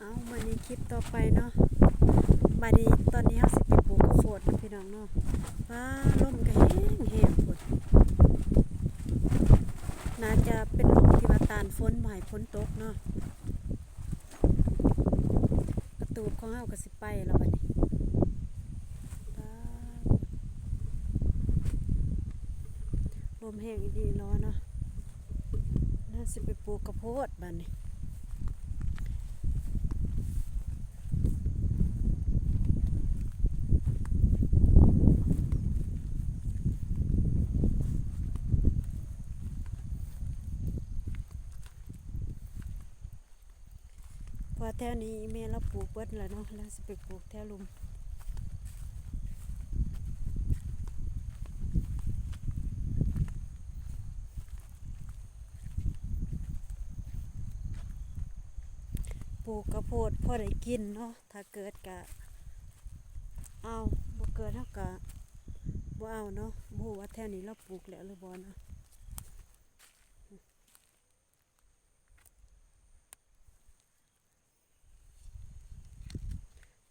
เอามาในคลิปต่อไปเนาะบัดนี้ตอนนี้เฮาสิไปปลูกข้าวโพดพี่น้องเนาะว้าลมก็แห้งพุ่นน่าจะเป็นลมที่ว่าต้านฝนบ่ให้ฝนตกเนาะกระตูบของเฮาก็สิไปแล้วบัดนี้ว้าลมแห้งอีดีเนาะน่าสิไปปลูกข้าวโพดบัดนี้พอแถวนี้แม่เราปลูกเบิดแล้วเนาะแล้วสิไปปลูกแถวลุมปลูกข้าวโพดพอได้กินเนาะถ้าเกิดกะเอาบ่เกิดเฮากะบ่เอาเนาะบ่ฮู้ว่าแถวนี้เราปลูกแล้วหรือบ่เนาะ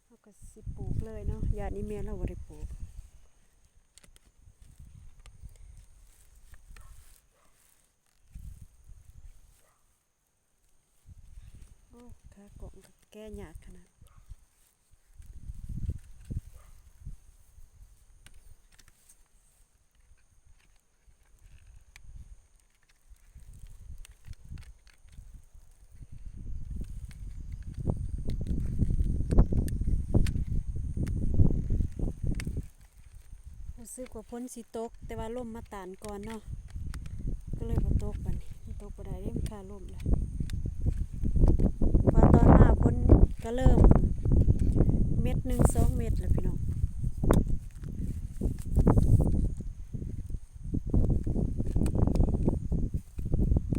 เฮาก็สิปลูกเลยเนาะญาตินี่แม่เราบ่ได้ปลูกโอ้ขากล่องก็แก้ยากขนาดรู้สึกว่าฝนสิตกแต่ว่าลมมาต้านก่อนเนาะก็เลยบ่ตกบัดนี้มันตกบ่ได้เด้มันคาลมแล้วพอตอนมาฝนก็เริ่มเม็ดหนึ่ง2 เม็ดแล้วพี่น้อง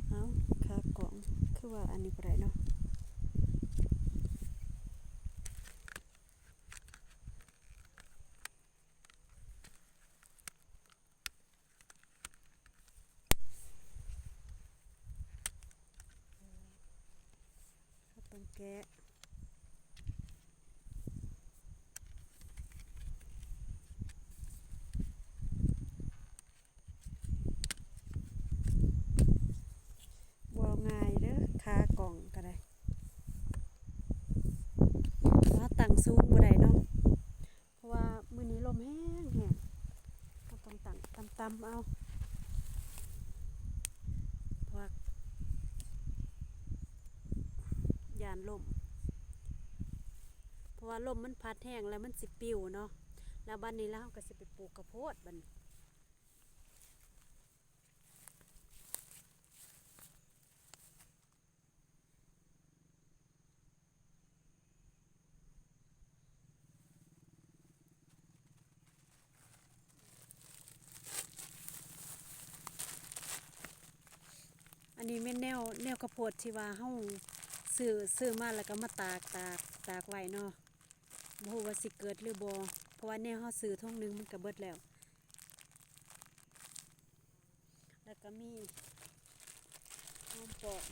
เอาขากล่องคือว่าอันนี้บ่ได้เนาะก็ต้องแกะบ่ง่ายเด้อขากล่องก็ได้ถ้าตั้งสูงบ่ได้เนาะเพราะว่ามื้อนี้ลมแห้งก็ต้องตั้งต่ำๆเอาเพราะว่ายานลมเพราะว่าลมมันพัดแห้งแล้วมันสิปิวเนาะแล้วบัดนี้แล้วเราก็สิไปปลูกข้าวโพดบัดนี้อันนี้แม่นแนวข้าวโพดที่ว่าเฮาซื้อมาแล้วก็มาตากไว้เนาะบ่ฮู้ว่าสิเกิดหรือบ่เพราะว่าแนวเฮาซื้อถุงนึงมันก็เบิดแล้วแล้วก็มีหอมปอก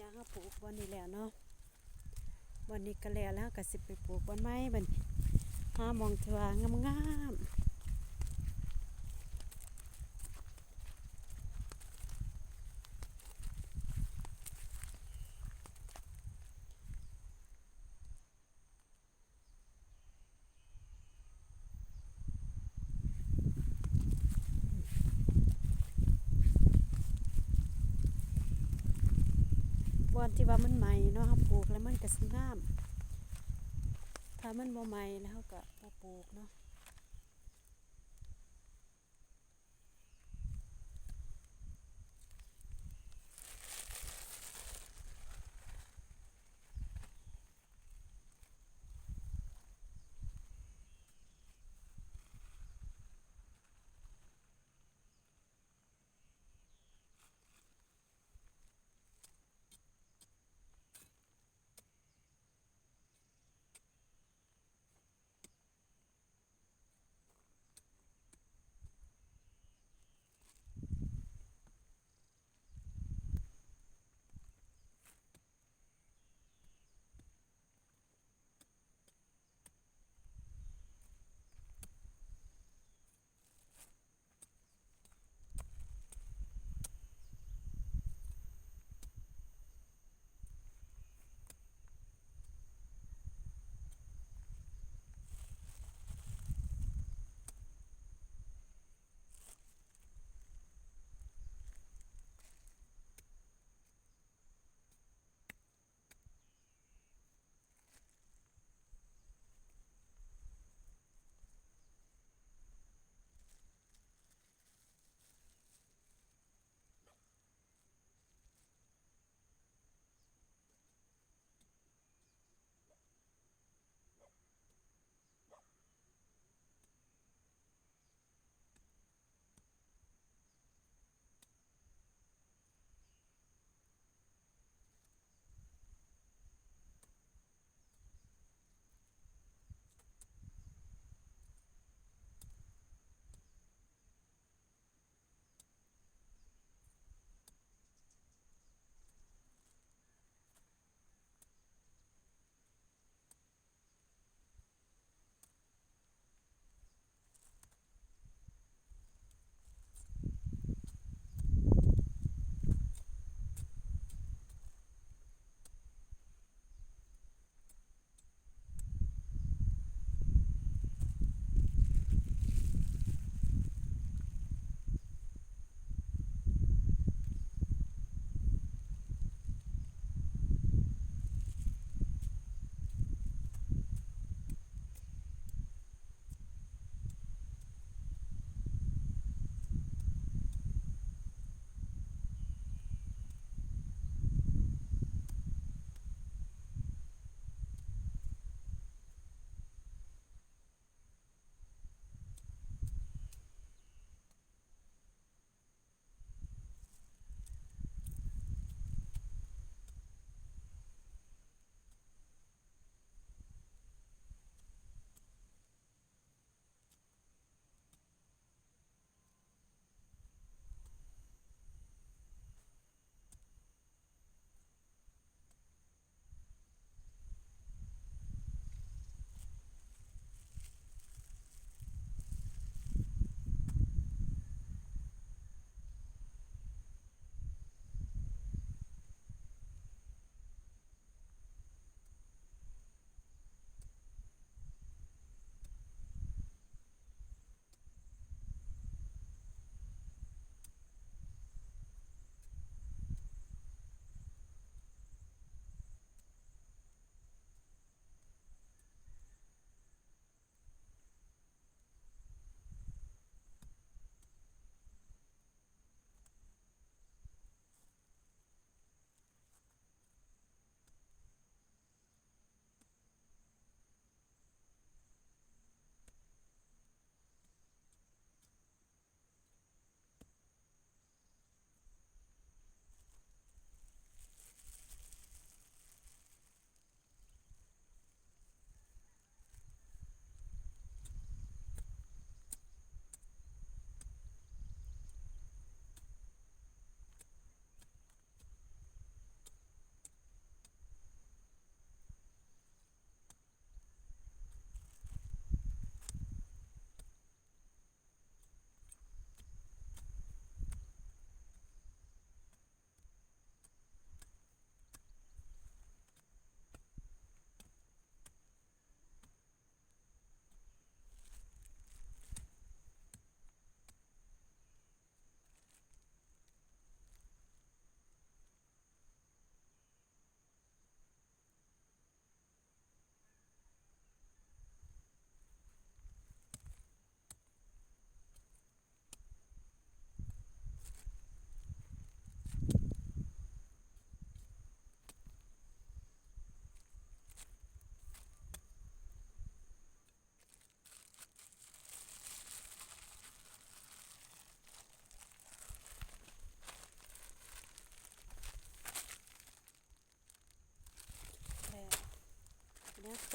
จากเฮาปลูกบ่อนนี้แล้วเนาะบ่อนนี้ก็แล้วแล้วก็สิไปปลูกบ่อนไม้บัดนี้หาหม้องที่ว่างามๆบ่อนที่ว่ามันใหม่เนาะเฮาปลูกแล้วมันก็สิงามถ้ามันบ่ใหม่แล้วเฮาก็บ่ปลูกเนาะ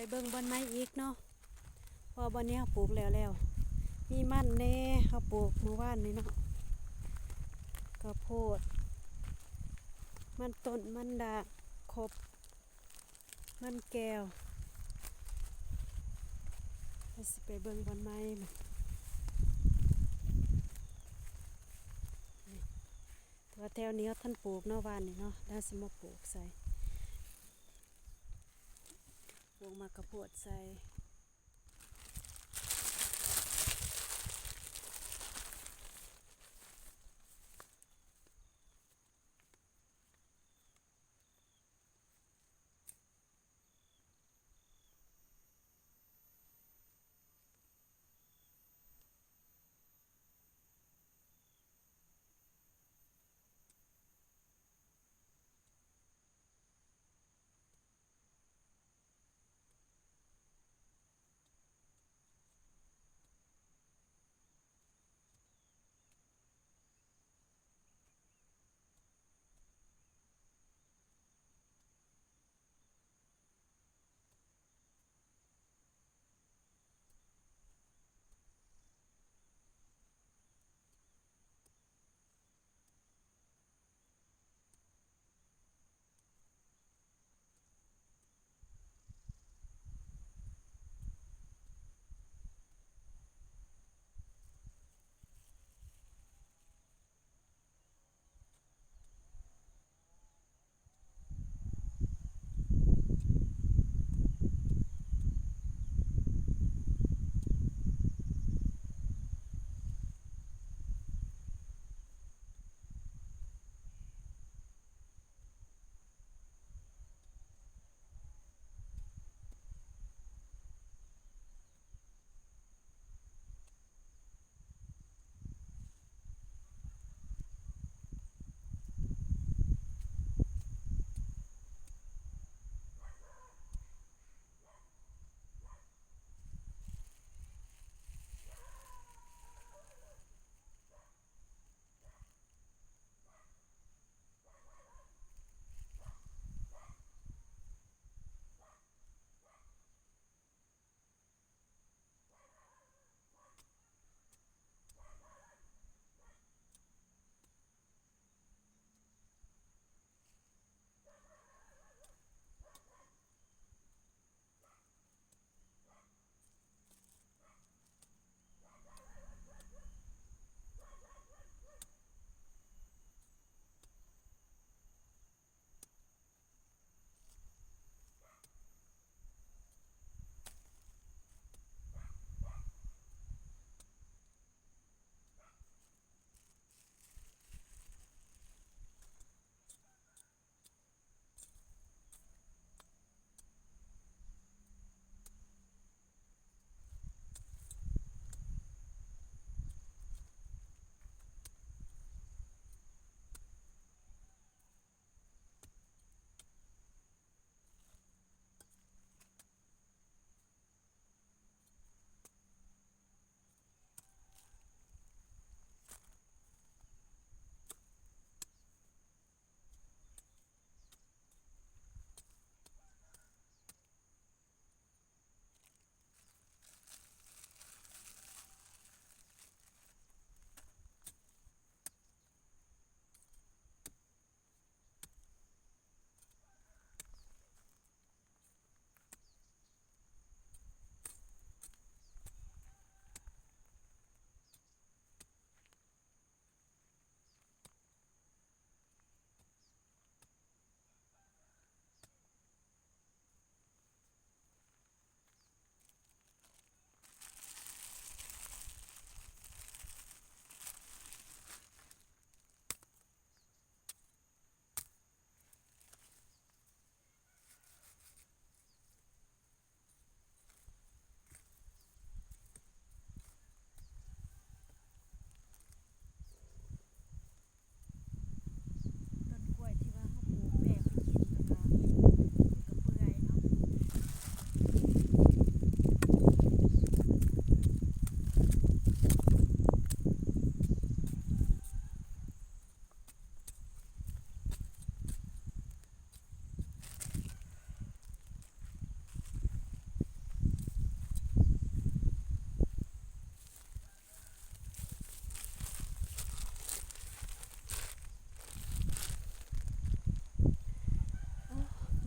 ไปเบิ่งบ่อนไม้อีกเนาะเพราะบ่อนนี้เฮาปลูกแล้วมีมันแน่เฮาปลูกเมื่อวานนี้เนาะข้าวโพดมันต้นมันดากครบมันแก้วสิไปเบิ่งบ่อนไม้มาตัวแถวนี้ท่านปลูกเนาะวานนี่เนาะแล้วสิมาปลูกใส่ปลูกมากระโพดใส่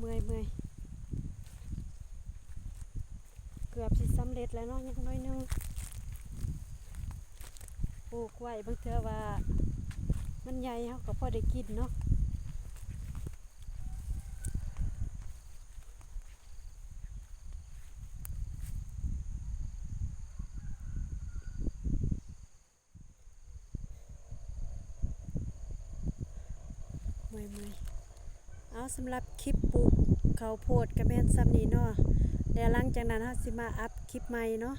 เมื่อยเกือบสิสำเร็จแล้วเนาะยังน้อยนึงปลูกไว้บางเทื่อว่ามันใหญ่เฮาก็พอได้กินเนาะเมื่อยเอาสำหรับคลิปปลูกข้าวโพดก็แม่นซ้ำนี้เนาะแล้วหลังจากนั้นเฮาสิมาอัพคลิปใหม่เนาะ